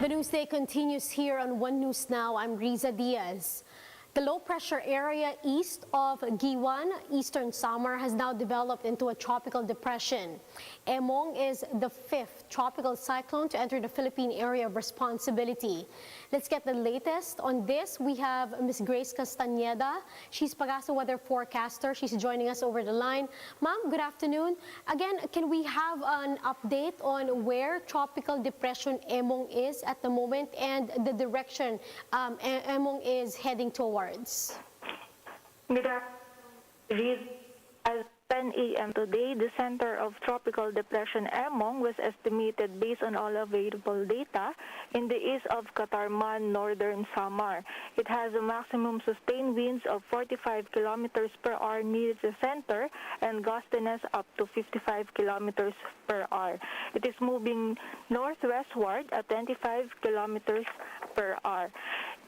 The newsday continues here on One News Now. I'm Riza Diaz. The low-pressure area east of Giwan, eastern Samar, has now developed into a tropical depression. Emong is the fifth tropical cyclone to enter the Philippine area of responsibility. Let's get the latest on this. We have Ms. Grace Castañeda. She's Pagasa weather forecaster. She's joining us over the line. Ma'am, good afternoon. Again, can we have an update on where tropical depression Emong is at the moment and the direction Emong is heading towards? Good afternoon. As 10 a.m. today, the center of tropical depression Emong was estimated based on all available data in the east of Catarman, northern Samar. It has a maximum sustained winds of 45 kilometers per hour near the center and gustiness up to 55 kilometers per hour. It is moving northwestward at 25 kilometers per hour.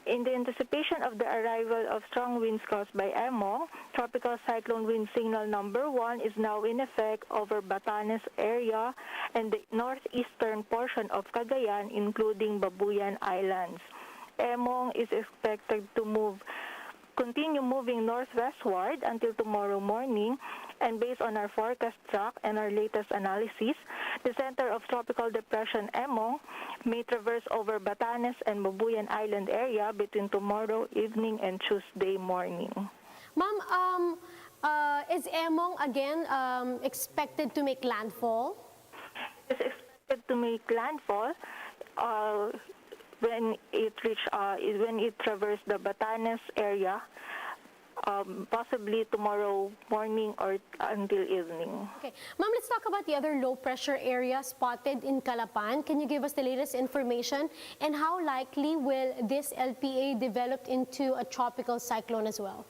In the anticipation of the arrival of strong winds caused by Emong, tropical cyclone wind signal number 1 is now in effect over Batanes area and the northeastern portion of Cagayan, including Babuyan Islands. Emong is expected to continue moving northwestward until tomorrow morning, and based on our forecast track and our latest analysis, the center of tropical depression Emong may traverse over Batanes and Babuyan Island area between tomorrow evening and Tuesday morning. Ma'am, is Emong again expected to make landfall? It's expected to make landfall when it traverses the Batanes area, possibly tomorrow morning or until evening. Okay. Ma'am, let's talk about the other low-pressure area spotted in Calapan. Can you give us the latest information? And how likely will this LPA develop into a tropical cyclone as well?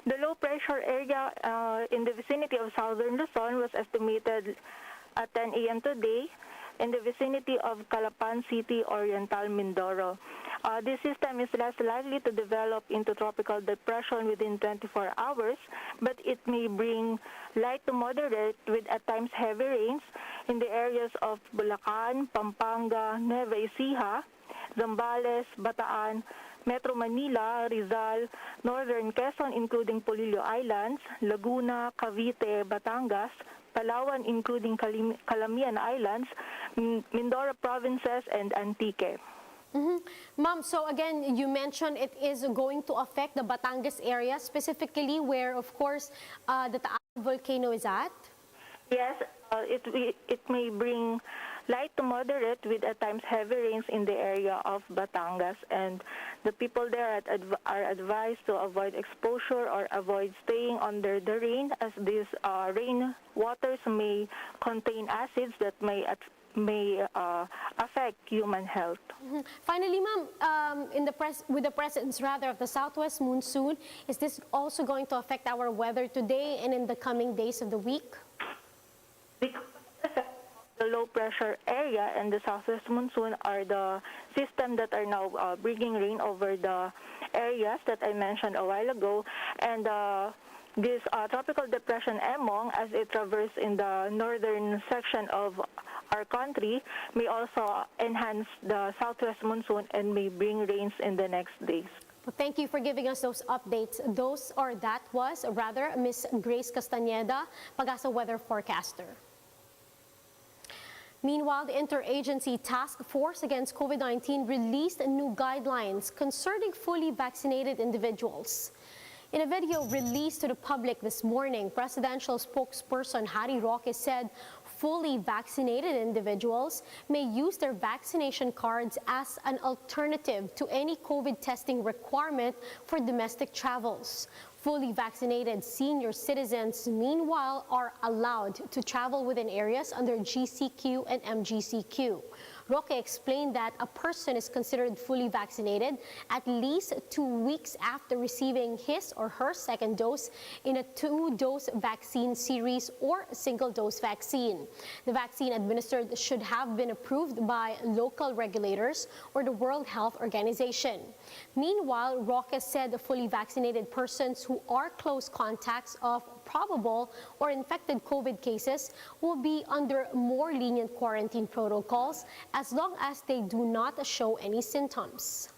The low-pressure area in the vicinity of southern Luzon was estimated at 10 a.m. today in the vicinity of Calapan City, Oriental Mindoro. This system is less likely to develop into tropical depression within 24 hours, but it may bring light to moderate with at times heavy rains in the areas of Bulacan, Pampanga, Nueva Ecija, Zambales, Bataan, Metro Manila, Rizal, Northern Quezon including Polillo Islands, Laguna, Cavite, Batangas, Palawan including Calamian Islands, Mindoro provinces, and Antique. Ma'am, so again, you mentioned it is going to affect the Batangas area, specifically where, of course, the Taal volcano is at? Yes, it may bring light to moderate with at times heavy rains in the area of Batangas, and the people there are advised to avoid exposure or avoid staying under the rain, as these rain waters may contain acids that may affect human health. Finally, ma'am, with the presence of the southwest monsoon, is this also going to affect our weather today and in the coming days of the week? Because the low-pressure area and the southwest monsoon are the system that are now bringing rain over the areas that I mentioned a while ago, and this tropical depression Emong, as it traverses in the northern section of our country, may also enhance the southwest monsoon and may bring rains in the next days. Well, thank you for giving us those updates. That was Ms. Grace Castañeda, Pagasa weather forecaster. Meanwhile, the Interagency Task Force Against COVID-19 released new guidelines concerning fully vaccinated individuals. In a video released to the public this morning, presidential spokesperson Roque said fully vaccinated individuals may use their vaccination cards as an alternative to any COVID testing requirement for domestic travels. Fully vaccinated senior citizens, meanwhile, are allowed to travel within areas under GCQ and MGCQ. Roque explained that a person is considered fully vaccinated at least 2 weeks after receiving his or her second dose in a 2-dose vaccine series or a single-dose vaccine. The vaccine administered should have been approved by local regulators or the World Health Organization. Meanwhile, Roque said the fully vaccinated persons who are close contacts of probable or infected COVID cases will be under more lenient quarantine protocols as long as they do not show any symptoms.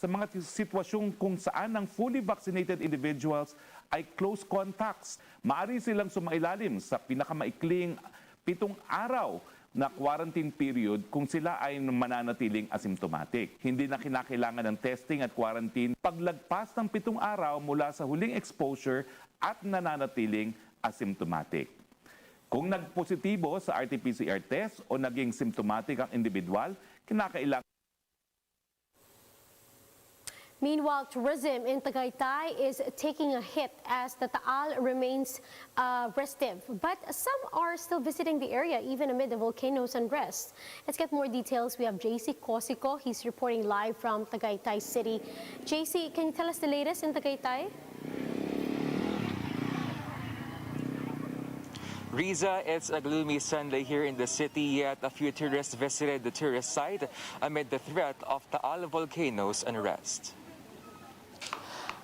Sa mga sitwasyong kung saan ang fully vaccinated individuals ay close contacts, maaari silang sumailalim sa pinakamaikling 7 araw na quarantine period kung sila ay mananatiling asymptomatic. Hindi na kinakailangan ng testing at quarantine paglagpas ng 7 araw mula sa huling exposure at nananatiling asymptomatic. Kung nagpositibo sa RT-PCR test o naging symptomatic ang individual, kinakailangan. Meanwhile, tourism in Tagaytay is taking a hit as the Taal remains restive. But some are still visiting the area even amid the volcano's unrest. Let's get more details. We have JC Cosico. He's reporting live from Tagaytay City. JC, can you tell us the latest in Tagaytay? Riza, it's a gloomy Sunday here in the city, yet a few tourists visited the tourist site amid the threat of Taal volcano's unrest.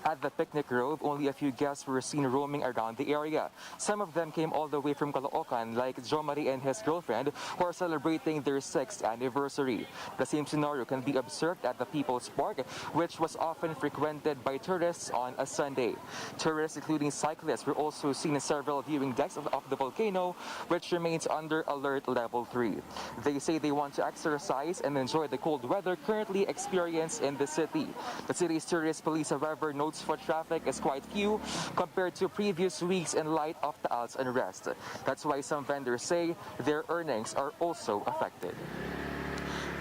At the picnic grove, only a few guests were seen roaming around the area. Some of them came all the way from Caloocan, like Jo Marie and his girlfriend, who are celebrating their 6th anniversary. The same scenario can be observed at the People's Park, which was often frequented by tourists on a Sunday. Tourists, including cyclists, were also seen in several viewing decks of the volcano, which remains under alert level 3. They say they want to exercise and enjoy the cold weather currently experienced in the city. The city's tourist police, however, notes foot traffic is quite few compared to previous weeks in light of Taal's unrest. That's why some vendors say their earnings are also affected.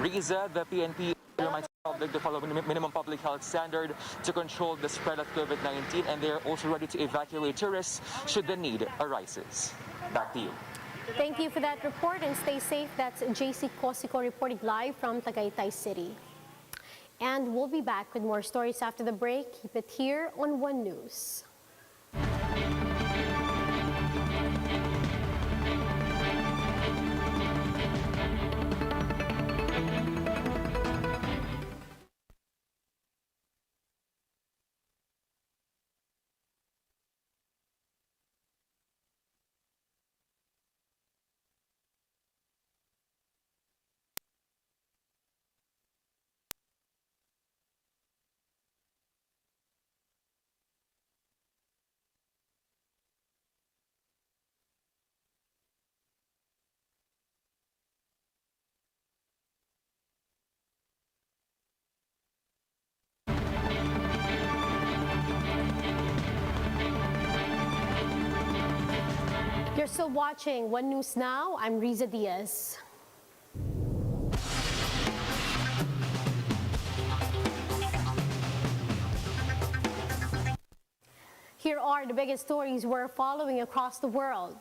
Riza, the PNP reminds the public to follow minimum public health standard to control the spread of COVID-19, and they are also ready to evacuate tourists should the need arises. Back to you. Thank you for that report and stay safe. That's JC Cosico reporting live from Tagaytay City. And we'll be back with more stories after the break. Keep it here on One News. You're still watching One News Now. I'm Riza Diaz. Here are the biggest stories we're following across the world.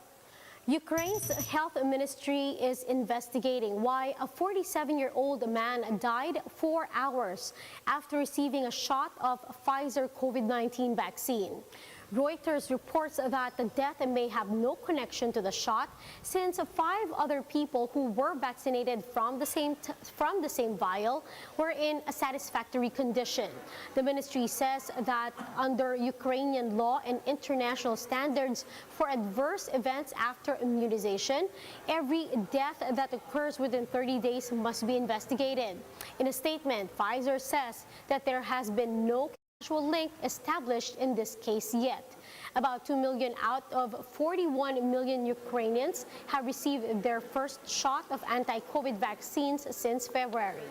Ukraine's health ministry is investigating why a 47-year-old man died 4 hours after receiving a shot of Pfizer COVID-19 vaccine. Reuters reports that the death may have no connection to the shot since 5 other people who were vaccinated from the same vial were in a satisfactory condition. The ministry says that under Ukrainian law and international standards for adverse events after immunization, every death that occurs within 30 days must be investigated. In a statement, Pfizer says that there has been no causal link established in this case yet. About 2 million out of 41 million Ukrainians have received their first shot of anti-COVID vaccines since February.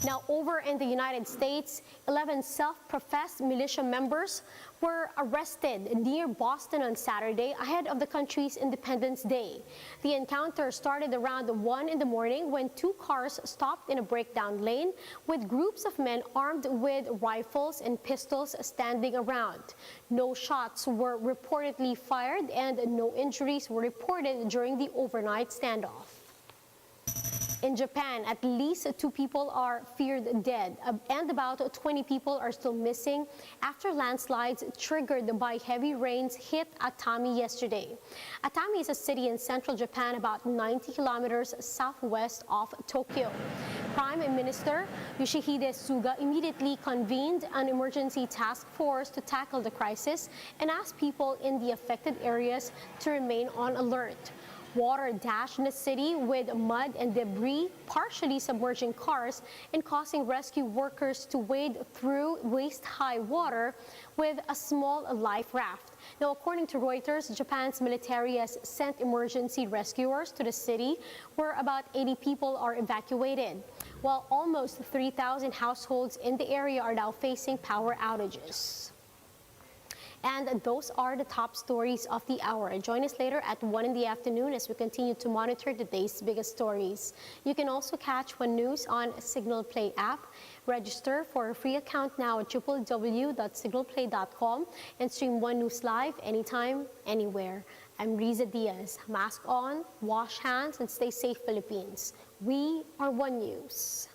Now, over in the United States, 11 self-professed militia members were arrested near Boston on Saturday ahead of the country's Independence Day. The encounter started around 1 in the morning when 2 cars stopped in a breakdown lane with groups of men armed with rifles and pistols standing around. No shots were reportedly fired and no injuries were reported during the overnight standoff. In Japan, at least 2 people are feared dead and about 20 people are still missing after landslides triggered by heavy rains hit Atami yesterday. Atami is a city in central Japan about 90 kilometers southwest of Tokyo. Prime Minister Yoshihide Suga immediately convened an emergency task force to tackle the crisis and asked people in the affected areas to remain on alert. Water dashed in the city with mud and debris, partially submerging cars and causing rescue workers to wade through waist-high water with a small life raft. Now, according to Reuters, Japan's military has sent emergency rescuers to the city, where about 80 people are evacuated, while almost 3,000 households in the area are now facing power outages. And those are the top stories of the hour. Join us later at 1 in the afternoon as we continue to monitor the day's biggest stories. You can also catch One News on Signal Play app. Register for a free account now at www.signalplay.com and stream One News live anytime, anywhere. I'm Riza Diaz. Mask on, wash hands, and stay safe, Philippines. We are One News.